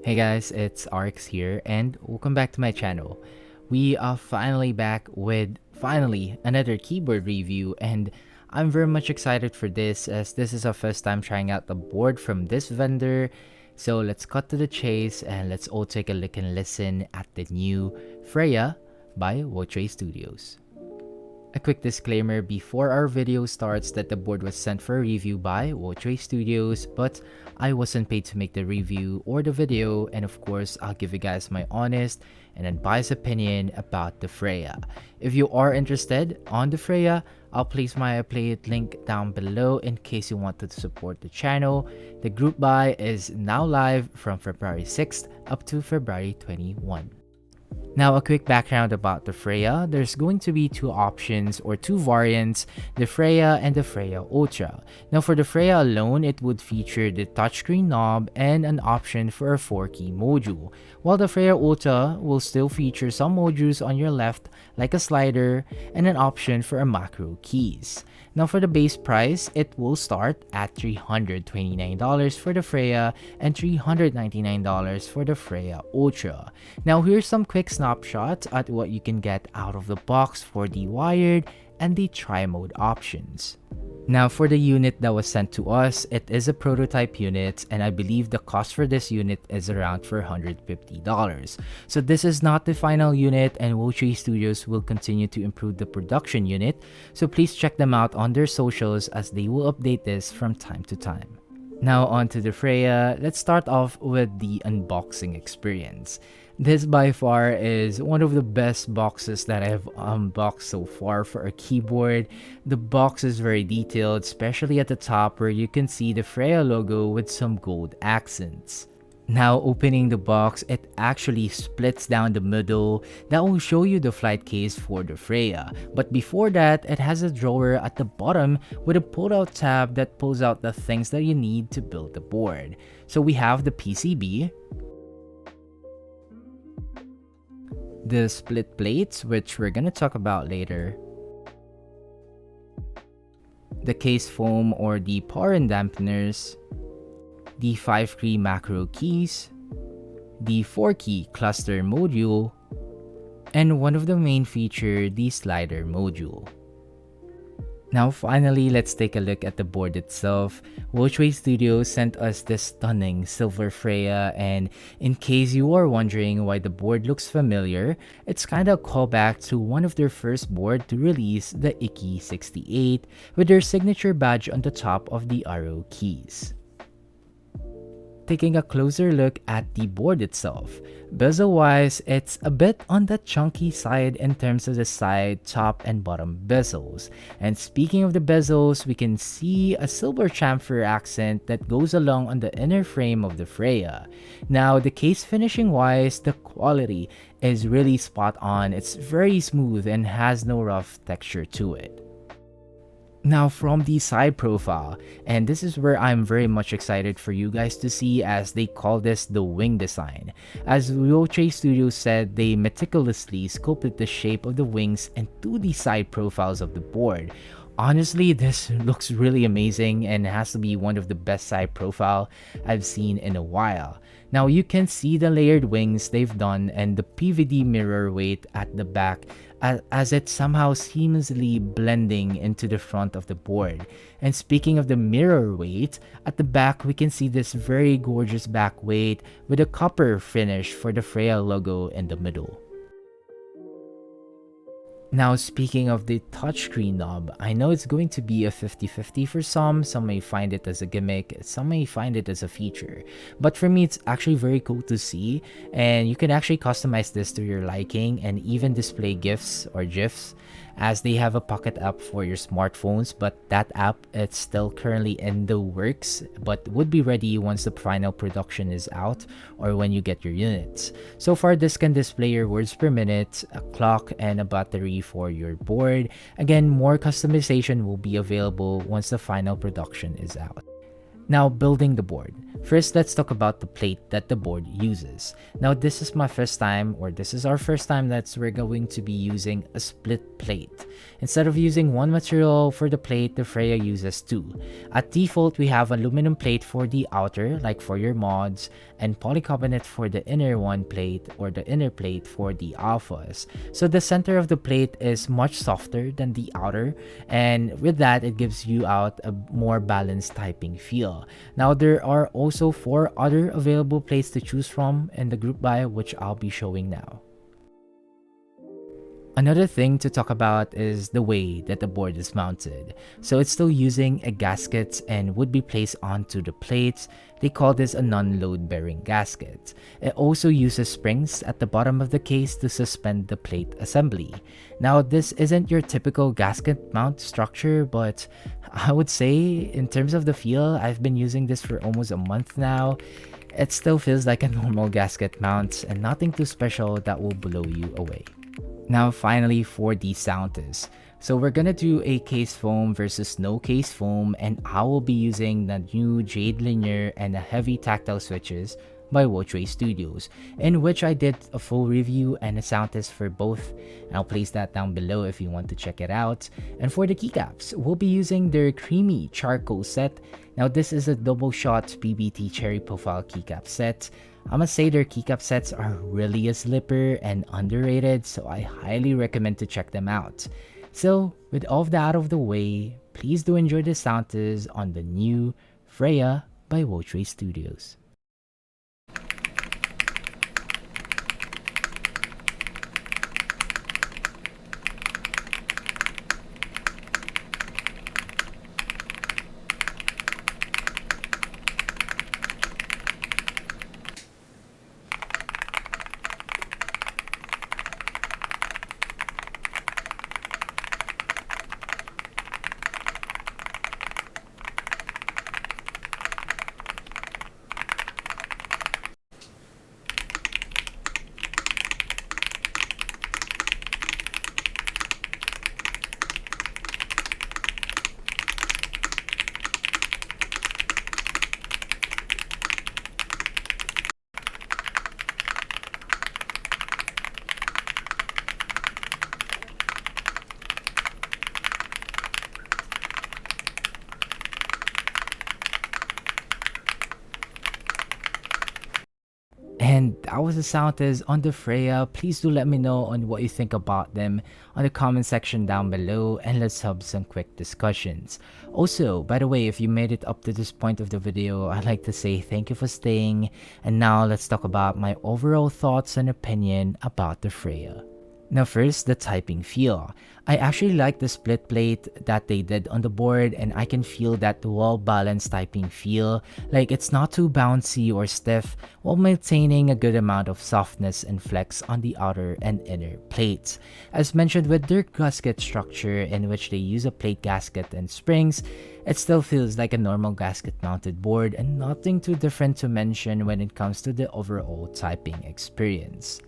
Hey guys, it's RX here and welcome back to my channel. We are finally back with another keyboard review, and I'm very much excited for this as this is our first time trying out the board from this vendor. So let's cut to the chase and let's all take a look and listen at the new Freya by Wuque Studios. A quick disclaimer before our video starts that the board was sent for a review by Wuque Studios, but I wasn't paid to make the review or the video, and of course I'll give you guys my honest and unbiased opinion about the Freya. If you are interested on the Freya, I'll place my affiliate link down below in case you wanted to support the channel. The group buy is now live from February 6th up to February 21. Now, a quick background about the Freya. There's going to be two options or two variants, the Freya and the Freya Ultra. Now, for the Freya alone, it would feature the touchscreen knob and an option for a 4-key module, while the Freya Ultra will still feature some modules on your left, like a slider, and an option for a macro keys. Now, for the base price, it will start at $329 for the Freya and $399 for the Freya Ultra. Now, here's some quick snapshots at what you can get out of the box for the wired and the tri-mode options. Now, for the unit that was sent to us, it is a prototype unit, and I believe the cost for this unit is around $450. So this is not the final unit, and Wuque Studios will continue to improve the production unit, so please check them out on their socials as they will update this from time to time. Now on to the Freya. Let's start off with the unboxing experience. This by far is one of the best boxes that I've unboxed so far for a keyboard. The box is very detailed, especially at the top where you can see the Freya logo with some gold accents. Now opening the box, it actually splits down the middle. That will show you the flight case for the Freya. But before that, it has a drawer at the bottom with a pull-out tab that pulls out the things that you need to build the board. So we have the PCB, the split plates, which we're gonna talk about later, the case foam or the power and dampeners, the 5-key macro keys, the 4-key cluster module, and one of the main feature, the slider module. Now finally, let's take a look at the board itself. Wuque Studios sent us this stunning silver Freya, and in case you are wondering why the board looks familiar, it's kinda a callback to one of their first board to release, the Icky 68, with their signature badge on the top of the arrow keys. Taking a closer look at the board itself. Bezel wise, it's a bit on the chunky side in terms of the side, top, and bottom bezels. And speaking of the bezels, we can see a silver chamfer accent that goes along on the inner frame of the Freya. Now, the case finishing wise, the quality is really spot on. It's very smooth and has no rough texture to it. Now from the side profile, and this is where I'm very much excited for you guys to see, as they call this the wing design. As Wuque Studios said, they meticulously sculpted the shape of the wings into the side profiles of the board. Honestly, this looks really amazing and has to be one of the best side profile I've seen in a while. Now you can see the layered wings they've done and the PVD mirror weight at the back as it's somehow seamlessly blending into the front of the board. And speaking of the mirror weight, at the back we can see this very gorgeous back weight with a copper finish for the Freya logo in the middle. Now speaking of the touchscreen knob, I know it's going to be a 50-50 for some may find it as a gimmick, some may find it as a feature. But for me, it's actually very cool to see, and you can actually customize this to your liking and even display GIFs or GIFs, as they have a pocket app for your smartphones, but that app, it's still currently in the works, but would be ready once the final production is out or when you get your units. So far, this can display your words per minute, a clock, and a battery for your board. Again, more customization will be available once the final production is out. Now, building the board. First, let's talk about the plate that the board uses. Now, this is my first time, or this is our first time that we're going to be using a split plate. Instead of using one material for the plate, the Freya uses two. At default, we have aluminum plate for the outer, like for your mods, and polycarbonate for the inner one plate, or the inner plate for the alphas. So the center of the plate is much softer than the outer, and with that, it gives you out a more balanced typing feel. Now, there are also 4 other available plates to choose from in the group buy, which I'll be showing now. Another thing to talk about is the way that the board is mounted. So it's still using a gasket and would be placed onto the plates. They call this a non-load bearing gasket. It also uses springs at the bottom of the case to suspend the plate assembly. Now, this isn't your typical gasket mount structure, but I would say in terms of the feel, I've been using this for almost a month now. It still feels like a normal gasket mount and nothing too special that will blow you away. Now, finally, for the Soundtest. So we're gonna do a case foam versus no case foam, and I will be using the new Jade linear and the heavy tactile switches by Wuque Studios, in which I did a full review and a sound test for both. I'll place that down below if you want to check it out. And for the keycaps, we'll be using their creamy charcoal set. Now, this is a double shot PBT cherry profile keycap set. I must say their keycap sets are really a slipper and underrated, so I highly recommend to check them out. So, with all of that out of the way, please do enjoy the sound test on the new Freya by Wuque Studios. And that was the sound test on the Freya. Please do let me know on what you think about them on the comment section down below, and let's have some quick discussions. Also, by the way, if you made it up to this point of the video, I'd like to say thank you for staying. And now let's talk about my overall thoughts and opinion about the Freya. Now first, the typing feel. I actually like the split plate that they did on the board, and I can feel that well-balanced typing feel. Like, it's not too bouncy or stiff, while maintaining a good amount of softness and flex on the outer and inner plates. As mentioned with their gasket structure, in which they use a plate gasket and springs, it still feels like a normal gasket mounted board and nothing too different to mention when it comes to the overall typing experience.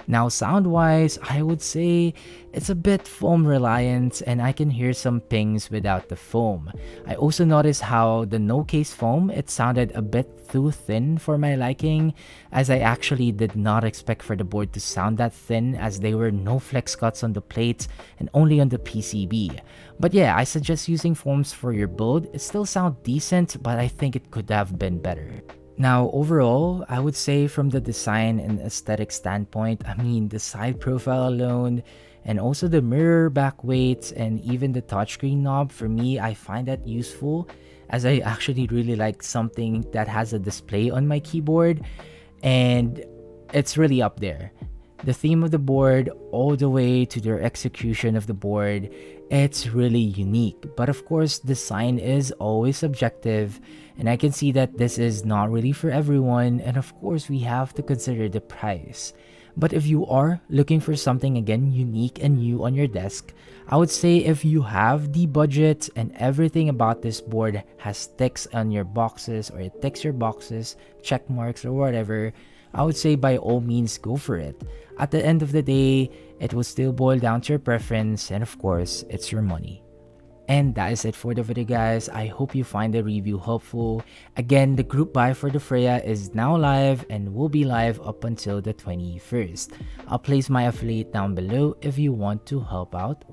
Now, sound-wise, I would say it's a bit foam reliant and I can hear some pings without the foam. I also noticed how the no-case foam, it sounded a bit too thin for my liking, as I actually did not expect for the board to sound that thin, as there were no flex cuts on the plate and only on the PCB. But yeah, I suggest using foams for your build. It still sounds decent, but I think it could have been better. Now, overall, I would say from the design and aesthetic standpoint, I mean, the side profile alone, and also the mirror back weights, and even the touchscreen knob, for me, I find that useful, as I actually really like something that has a display on my keyboard, and it's really up there. The theme of the board, all the way to their execution of the board, it's really unique. But of course, design is always subjective, and I can see that this is not really for everyone, and of course, we have to consider the price. But if you are looking for something again unique and new on your desk, I would say if you have the budget and everything about this board has ticks on your boxes, or it ticks your boxes, check marks or whatever, I would say by all means go for it. At the end of the day, it will still boil down to your preference, and of course, it's your money. And that is it for the video, guys. I hope you find the review helpful. Again, the group buy for the Freya is now live and will be live up until the 21st. I'll place my affiliate down below if you want to help out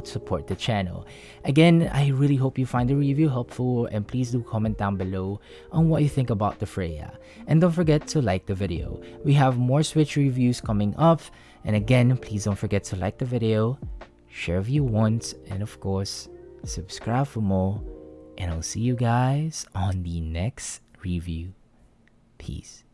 support the channel. Again, I really hope you find the review helpful, and please do comment down below on what you think about the Freya. And don't forget to like the video. We have more Switch reviews coming up. And again, please don't forget to like the video, share if you want, and of course, subscribe for more. And I'll see you guys on the next review. Peace.